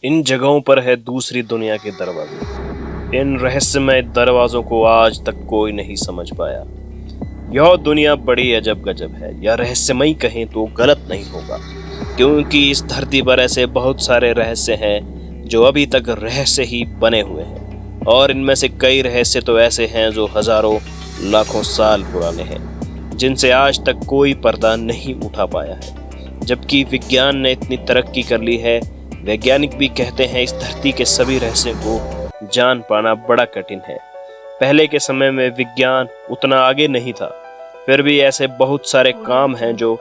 इन जगहों पर है दूसरी दुनिया के दरवाजे। इन रहस्यमय दरवाजों को आज तक कोई नहीं समझ पाया। यह दुनिया बड़ी अजब गजब है, या रहस्यमयी कहें तो गलत नहीं होगा, क्योंकि इस धरती पर ऐसे बहुत सारे रहस्य हैं जो अभी तक रहस्य ही बने हुए हैं, और इनमें से कई रहस्य तो ऐसे हैं जो हजारों लाखों साल पुराने हैं, जिनसे आज तक कोई पर्दा नहीं उठा पाया है। जबकि विज्ञान ने इतनी तरक्की कर ली है, वैज्ञानिक भी कहते हैं इस धरती के सभी रहस्यों को जान पाना बड़ा कठिन है। पहले के समय में विज्ञान उतना आगे नहीं था, फिर भी ऐसे बहुत सारे काम हैं जो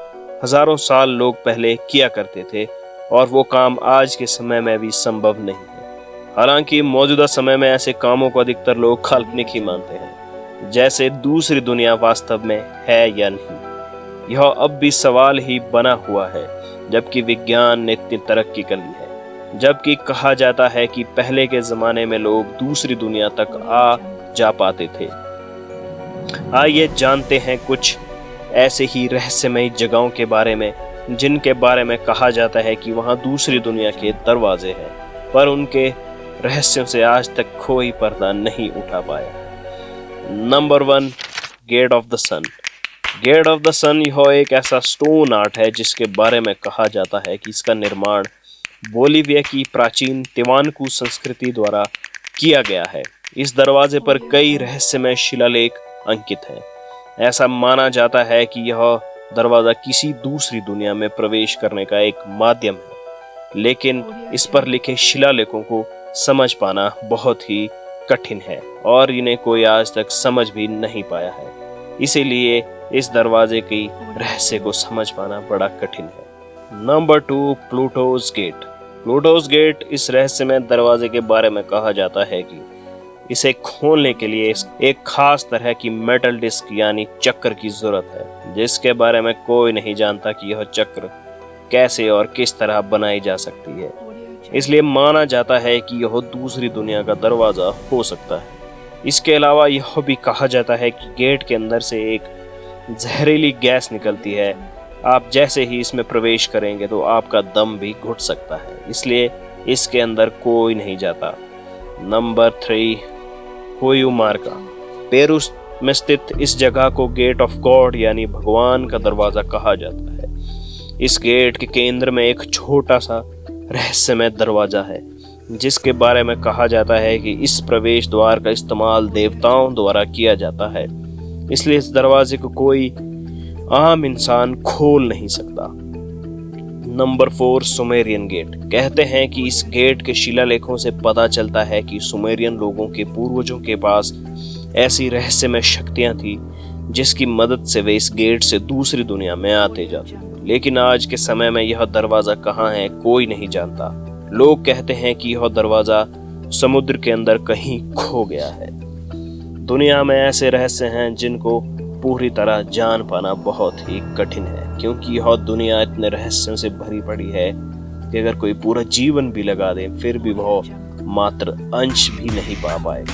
हजारों साल लोग पहले किया करते थे, और वो काम आज के समय में भी संभव नहीं है। हालांकि मौजूदा समय में ऐसे कामों को अधिकतर लोग काल्पनिक ही मानते हैं, जैसे दूसरी दुनिया वास्तव में है या नहीं, यह अब भी सवाल ही बना हुआ है। जबकि विज्ञान ने इतनी तरक्की कर ली है, जबकि कहा जाता है कि पहले के जमाने में लोग दूसरी दुनिया तक आ जा पाते थे। आइए जानते हैं कुछ ऐसे ही रहस्यमय जगहों के बारे में, जिनके बारे में कहा जाता है कि वहां दूसरी दुनिया के दरवाजे हैं, पर उनके रहस्यों से आज तक कोई पर्दा नहीं उठा पाया। Number 1, gate of the sun. Gate of the sun यह एक ऐसा स्टोन आर्ट है जिसके बारे में कहा जाता है कि इसका निर्माण बोलिविया की प्राचीन तिवानकू संस्कृति द्वारा किया गया है। इस दरवाजे पर कई रहस्यमय शिलालेख अंकित हैं। ऐसा माना जाता है कि यह दरवाजा किसी दूसरी दुनिया में प्रवेश करने का एक माध्यम है, लेकिन इस पर लिखे शिलालेखों को समझ पाना बहुत ही कठिन है, और इन्हें कोई आज तक समझ भी नहीं पाया है। इसीलिए इस दरवाजे की रहस्य को समझ पाना बड़ा कठिन है। Number 2, Pluto's gate. Pluto's gate इस रहस्यमय दरवाजे के बारे में कहा जाता है कि इसे खोलने के लिए एक खास तरह की मेटल डिस्क यानी चक्र की जरूरत है, जिसके बारे में कोई नहीं जानता कि यह चक्र कैसे और किस तरह बनाई जा सकती है। इसलिए माना जाता है कि यह दूसरी दुनिया का दरवाजा हो सकता है। इसके अलावा यह भी कहा जाता है कि गेट के अंदर से एक जहरीली गैस निकलती है। आप जैसे ही इसमें प्रवेश करेंगे तो आपका दम भी घुट सकता है, इसलिए इसके अंदर कोई नहीं जाता। नंबर 3, हुयुमार्का। पेरू में स्थित इस जगह को गेट ऑफ गॉड यानी भगवान का दरवाजा कहा जाता है। इस गेट के केंद्र में एक छोटा सा रहस्यमय दरवाजा है, जिसके बारे में कहा जाता है कि इस प्रवेश द्वार का इस्तेमाल देवताओं द्वारा किया जाता है, इसलिए इस दरवाजे को कोई आम इंसान खोल नहीं सकता। Number 4, Sumerian gate. कहते हैं कि इस गेट के शिलालेखों से पता चलता है कि सुमेरियन लोगों के पूर्वजों के पास ऐसी रहस्यमय शक्तियां थी जिसकी मदद से वे इस गेट से दूसरी दुनिया में आते जाते। लेकिन आज के समय में यह दरवाजा कहाँ है कोई नहीं जानता। लोग कहते हैं कि यह दरवाजा समुद्र के अंदर कहीं खो गया है। दुनिया में ऐसे रहस्य हैं जिनको पूरी तरह जान पाना बहुत ही कठिन है, क्योंकि यह दुनिया इतने रहस्यों से भरी पड़ी है कि अगर कोई पूरा जीवन भी लगा दे फिर भी वह मात्र अंश भी नहीं पा पाएगा।